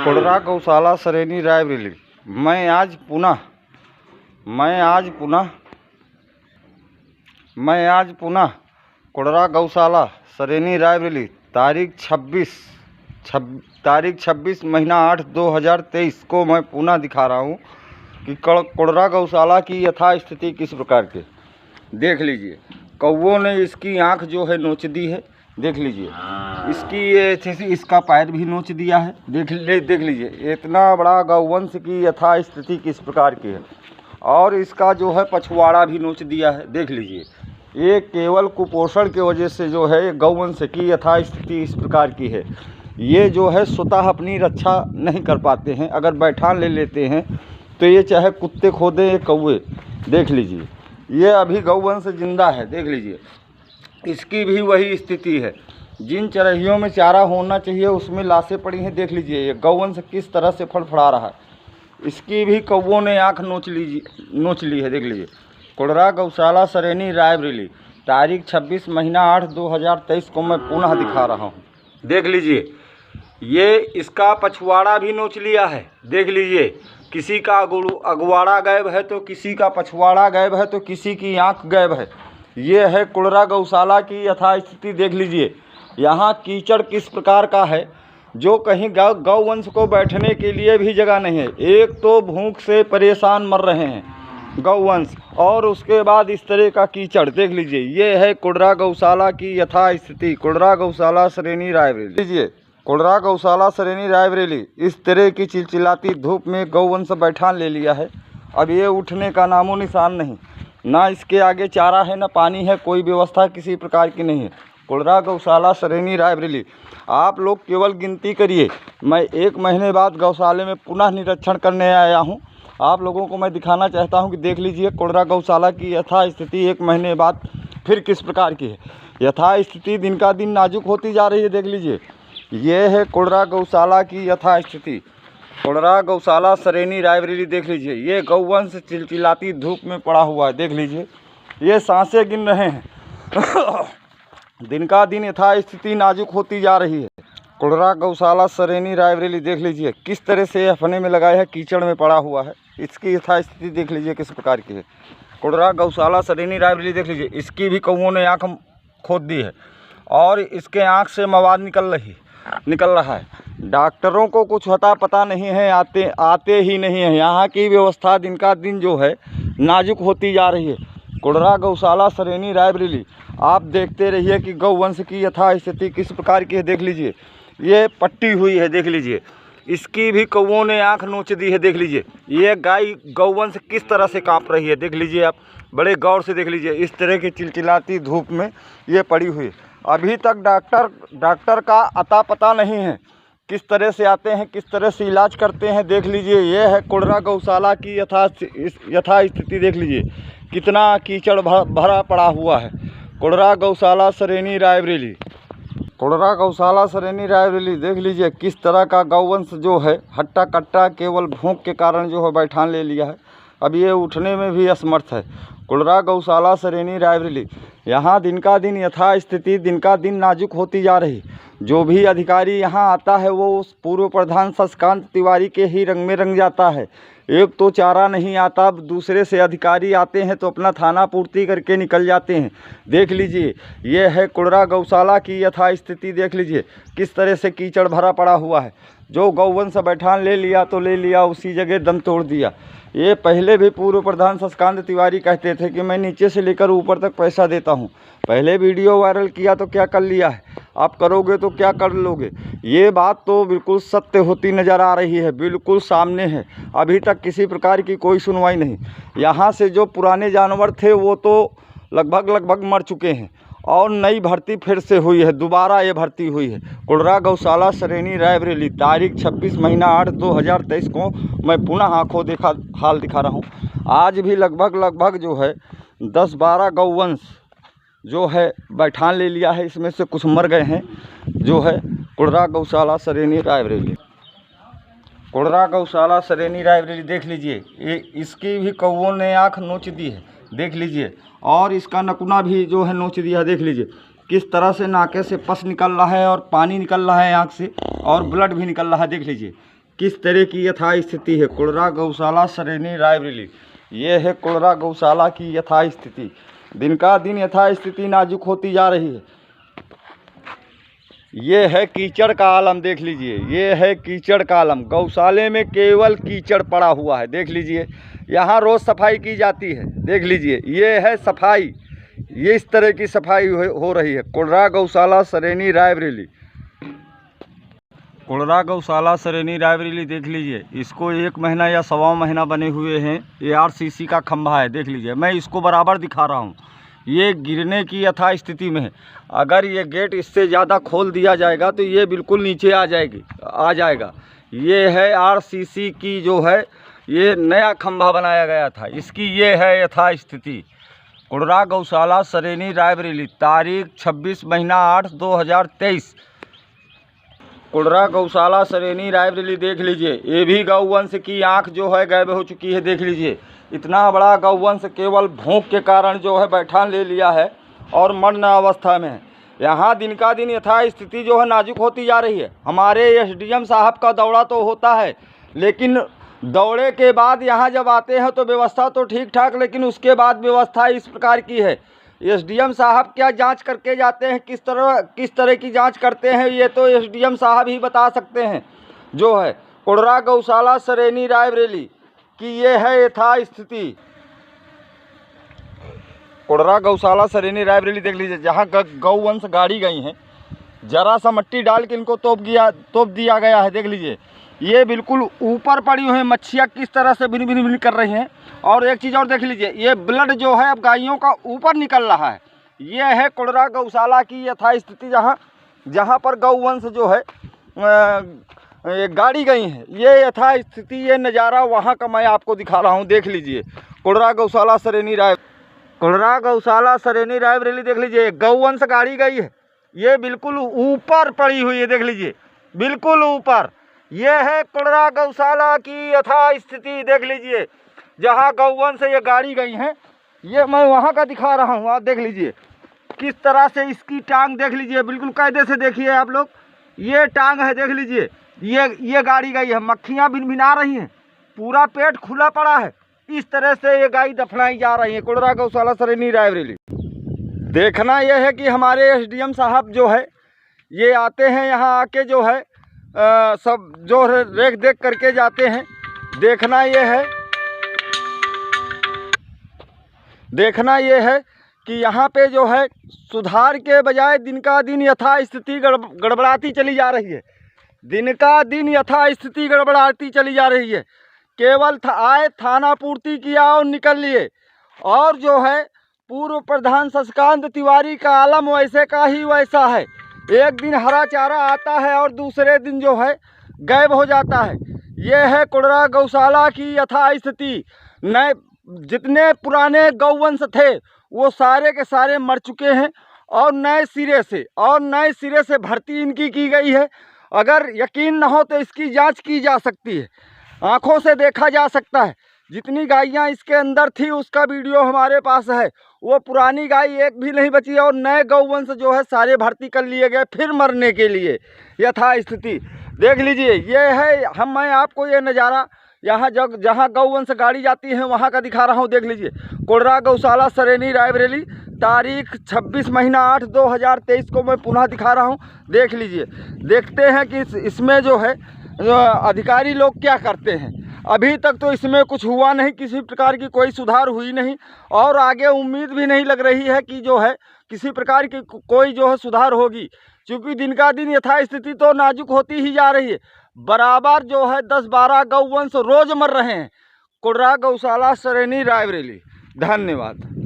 कोडरा गौशाला सरेनी रायबरेली। मैं आज पुनः कोडरा गौशाला सरेनी रायबरेली तारीख 26 महीना 8 2023 को मैं पुनः दिखा रहा हूँ कि कोडरा गौशाला की यथा स्थिति किस प्रकार के। देख लीजिए, कौवों ने इसकी आँख जो है नोच दी है। देख लीजिए, इसकी ये अच्छे से इसका पैर भी नोच दिया है। देख लीजिए, इतना बड़ा गौवंश की यथा स्थिति किस प्रकार की है। और इसका जो है पछवाड़ा भी नोच दिया है। देख लीजिए, ये केवल कुपोषण की वजह से जो है गौवंश की यथा स्थिति इस प्रकार की है। ये जो है स्वतः अपनी रक्षा नहीं कर पाते हैं। अगर बैठान ले लेते हैं तो ये चाहे कुत्ते खोदें या कौवे। देख लीजिए, ये अभी गौवंश जिंदा है। देख लीजिए, इसकी भी वही स्थिति है। जिन चरहियों में चारा होना चाहिए उसमें लाशें पड़ी हैं। देख लीजिए, ये गौवंश किस तरह से फड़फड़ा रहा है। इसकी भी कौवों ने आँख नोच ली है। देख लीजिए, कोडरा गौशाला सरेनी रायबरेली तारीख 26 महीना 8 2023 को मैं पुनः दिखा रहा हूँ। देख लीजिए, ये इसका पछवाड़ा भी नोच लिया है। देख लीजिए, किसी का अगवाड़ा गायब है तो किसी का पछवाड़ा गायब है तो किसी की आँख गायब है। ये है कोडरा गौशाला की यथा स्थिति। देख लीजिए, यहाँ कीचड़ किस प्रकार का है, जो कहीं गौवंश को बैठने के लिए भी जगह नहीं है। एक तो भूख से परेशान मर रहे हैं गौवंश, और उसके बाद इस तरह का कीचड़। देख लीजिए, ये है कोडरा गौशाला की यथा स्थिति। कोडरा गौशाला सरेनी रायबरेली। लीजिए, कोडरा गौशाला सरेनी रायबरेली इस तरह की चिलचिलाती धूप में गौवंश बैठान ले लिया है। अब ये उठने का नामो निशान नहीं। ना इसके आगे चारा है, ना पानी है, कोई व्यवस्था किसी प्रकार की नहीं है। कोडरा गौशाला सरेनी रायबरेली, आप लोग केवल गिनती करिए। मैं 1 महीने बाद गौशाले में पुनः निरीक्षण करने आया हूं। आप लोगों को मैं दिखाना चाहता हूं कि देख लीजिए कोडरा गौशाला की यथा स्थिति 1 महीने बाद फिर किस प्रकार की है। यथा स्थिति दिन का दिन नाजुक होती जा रही है। देख लीजिए, ये है कोडरा गौशाला की यथा स्थिति। कोडरा गौशाला सरेनी रायबरेली। देख लीजिए, ये गौवंश चिलचिलाती धूप में पड़ा हुआ है। देख लीजिए, ये सांसें गिन रहे हैं। दिन का दिन यथा स्थिति नाजुक होती जा रही है। कोडरा गौशाला सरेनी रायबरेली देख लीजिए किस तरह से अपने में लगाया है, कीचड़ में पड़ा हुआ है। इसकी यथा स्थिति देख लीजिए किस प्रकार की है। कोडरा गौशाला सरेनी रायबरेली देख लीजिए, इसकी भी कौवों ने आँख खोद दी है और इसके आँख से मवाद निकल रहा है। डॉक्टरों को कुछ पता नहीं है, आते ही नहीं है। यहाँ की व्यवस्था दिन का दिन जो है नाजुक होती जा रही है। कोडरा गौशाला सरेनी रायबरेली, आप देखते रहिए कि गौवंश की यथा स्थिति किस प्रकार की है। देख लीजिए, ये पट्टी हुई है। देख लीजिए, इसकी भी कौवों ने आँख नोच दी है। देख लीजिए, ये गाय गौवंश किस तरह से काँप रही है। देख लीजिए, आप बड़े गौर से देख लीजिए। इस तरह की चिलचिलाती धूप में ये पड़ी हुई है। अभी तक डॉक्टर का अता पता नहीं है, किस तरह से आते हैं, किस तरह से इलाज करते हैं। देख लीजिए, ये है कोडरा गौशाला की यथा स्थिति। देख लीजिए, कितना कीचड़ भरा पड़ा हुआ है। कोडरा गौशाला सरेनी रायबरेली। कोडरा गौशाला सरेनी रायबरेली देख लीजिए किस तरह का गौवंश जो है हट्टा कट्टा केवल भूख के कारण जो है बैठान ले लिया है। अब ये उठने में भी असमर्थ है। कोडरा गौशाला सरेनी रायबरेली, यहाँ दिन का दिन यथा स्थिति दिन का दिन नाजुक होती जा रही। जो भी अधिकारी यहाँ आता है वो उस पूर्व प्रधान शशिकांत तिवारी के ही रंग में रंग जाता है। एक तो चारा नहीं आता, दूसरे से अधिकारी आते हैं तो अपना थाना पूर्ति करके निकल जाते हैं। देख लीजिए, ये है कोडरा गौशाला की यथा स्थिति। देख लीजिए किस तरह से कीचड़ भरा पड़ा हुआ है। जो गौवंश बैठान ले लिया तो ले लिया, उसी जगह दम तोड़ दिया। ये पहले भी पूर्व प्रधान शशिकांत तिवारी कहते थे कि मैं नीचे से लेकर ऊपर तक पैसा देता हूँ। पहले वीडियो वायरल किया तो क्या कर लिया है, आप करोगे तो क्या कर लोगे। ये बात तो बिल्कुल सत्य होती नज़र आ रही है, बिल्कुल सामने है। अभी तक किसी प्रकार की कोई सुनवाई नहीं। यहाँ से जो पुराने जानवर थे वो तो लगभग मर चुके हैं और नई भर्ती फिर से हुई है, दोबारा ये भर्ती हुई है। कोडरा गौशाला सरेनी रायबरेली तारीख 26 महीना 8 2023 को मैं पुनः आँखों देखा हाल दिखा रहा हूँ। आज भी लगभग जो है 10-12 गौवंश जो है बैठान ले लिया है। इसमें से कुछ मर गए हैं। जो है कोडरा गौशाला सरेनी रायबरेली। कोडरा गौशाला सरेनी रायबरेली देख लीजिए, ये इसकी भी कौवों ने आँख नोच दी है। देख लीजिए, और इसका नकुना भी जो है नोच दिया। देख लीजिए किस तरह से नाके से पस निकल रहा है और पानी निकल रहा है आँख से, और ब्लड भी निकल रहा है। देख लीजिए किस तरह की यथास्थिति है। कुड़रा गौशाला सरेनी रायबरेली, ये है कुड़रा गौशाला की यथास्थिति। दिन का दिन यथास्थिति नाजुक होती जा रही है। ये है कीचड़ का आलम, देख लीजिए, ये है कीचड़ का आलम। गौशाले में केवल कीचड़ पड़ा हुआ है, देख लीजिए। यहाँ रोज़ सफाई की जाती है, देख लीजिए, ये है सफाई, ये इस तरह की सफाई हो रही है। कुड़रा गौशाला सरेनी रायबरेली, कुड़रा गौशाला सरेनी रायबरेली, देख लीजिए। इसको 1 महीना या 1.25 महीना बने हुए हैं। ये RCC का खंभा है, देख लीजिए। मैं इसको बराबर दिखा रहा हूँ, ये गिरने की यथा स्थिति में है। अगर ये गेट इससे ज़्यादा खोल दिया जाएगा तो ये बिल्कुल नीचे आ जाएगा। ये है RCC की जो है, ये नया खंभा बनाया गया था, इसकी ये है यथा स्थिति। कुड़रा गौशाला सरेनी रायबरेली, तारीख 26 महीना 8 2023। कुड़रा गौशाला सरेनी रायबरेली, देख लीजिए। ये भी गौवंश की आँख जो है गायब हो चुकी है, देख लीजिए। इतना बड़ा गौवंश केवल भूख के कारण जो है बैठा ले लिया है और मरण अवस्था में है। यहाँ दिन का दिन यथास्थिति जो है नाजुक होती जा रही है। हमारे SDM साहब का दौरा तो होता है, लेकिन दौरे के बाद यहाँ जब आते हैं तो व्यवस्था तो ठीक ठाक, लेकिन उसके बाद व्यवस्था इस प्रकार की है। SDM साहब क्या जांच करके जाते हैं, किस तरह की जांच करते हैं, ये तो SDM साहब ही बता सकते हैं। जो है कुड़रा गौशाला सरेनी रायबरेली कि ये है यथा स्थिति। कुड़रा गौशाला सरेनी रायबरेली, देख लीजिए। जहाँ गौवंश गाड़ी गई हैं, जरा सा मिट्टी डाल के इनको तोप दिया गया है, देख लीजिए। ये बिल्कुल ऊपर पड़ी हुई मच्छियाँ किस तरह से भिन भिन कर रही हैं। और एक चीज़ और देख लीजिए, ये ब्लड जो है अब गायों का ऊपर निकल रहा है। ये है कुड़रा गौशाला की यथा स्थिति, जहाँ पर गौवंश जो है ये गाड़ी गई है। ये यथा स्थिति, ये नज़ारा वहाँ का मैं आपको दिखा रहा हूँ, देख लीजिए। कुड़रा गौशाला सरेनी रायबरेली, देख लीजिए। गौवंश गाड़ी गई है, ये बिल्कुल ऊपर पड़ी हुई है, देख लीजिए, बिल्कुल ऊपर। ये है कुड़रा गौशाला की यथा स्थिति, देख लीजिए। जहाँ गौवंश ये गाड़ी गई हैं, ये मैं वहाँ का दिखा रहा हूँ, आप देख लीजिए। किस तरह से इसकी टांग देख लीजिए, बिल्कुल कायदे से देखिए आप लोग। ये टांग है, देख लीजिए। ये गाड़ी गई है, मक्खियाँ भिनभिना रही हैं, पूरा पेट खुला पड़ा है। इस तरह से ये गाय दफनाई जा रही है। कुड़रा गौशाला सरेनी रायबरेली। देखना यह है कि हमारे SDM साहब जो है ये आते हैं, यहाँ आके जो है सब जो रेख देख करके जाते हैं। देखना यह है कि यहाँ पे जो है सुधार के बजाय दिन का दिन यथा स्थिति गड़बड़ाती चली जा रही है। दिन का दिन यथा स्थिति गड़बड़ाती चली जा रही है। केवल आए, थाना पूर्ति किया और निकल लिए। और जो है पूर्व प्रधान शशिकांत तिवारी का आलम वैसे का ही वैसा है। एक दिन हरा चारा आता है और दूसरे दिन जो है गायब हो जाता है। यह है कुड़रा गौशाला की यथा स्थिति। नए जितने पुराने गौवंश थे वो सारे के सारे मर चुके हैं और नए सिरे से भर्ती इनकी की गई है। अगर यकीन न हो तो इसकी जांच की जा सकती है, आँखों से देखा जा सकता है। जितनी गायें इसके अंदर थी उसका वीडियो हमारे पास है। वो पुरानी गाय एक भी नहीं बची और नए गौवंश जो है सारे भर्ती कर लिए गए फिर मरने के लिए। यथा स्थिति देख लीजिए। ये है मैं आपको ये नज़ारा यहाँ जहाँ गौवंश गाड़ी जाती है वहाँ का दिखा रहा हूँ, देख लीजिए। कुड़रा गौशाला सरेनी रायबरेली, तारीख 26 महीना 8 2023 को मैं पुनः दिखा रहा हूँ, देख लीजिए। देखते हैं कि इसमें जो है अधिकारी लोग क्या करते हैं। अभी तक तो इसमें कुछ हुआ नहीं, किसी प्रकार की कोई सुधार हुई नहीं और आगे उम्मीद भी नहीं लग रही है कि जो है किसी प्रकार की कोई जो है सुधार होगी, क्योंकि दिन का दिन यथास्थिति तो नाजुक होती ही जा रही है। बराबर जो है 10-12 गौवंश रोज मर रहे हैं। कुड़रा गौशाला सरेनी रायबरेली। धन्यवाद।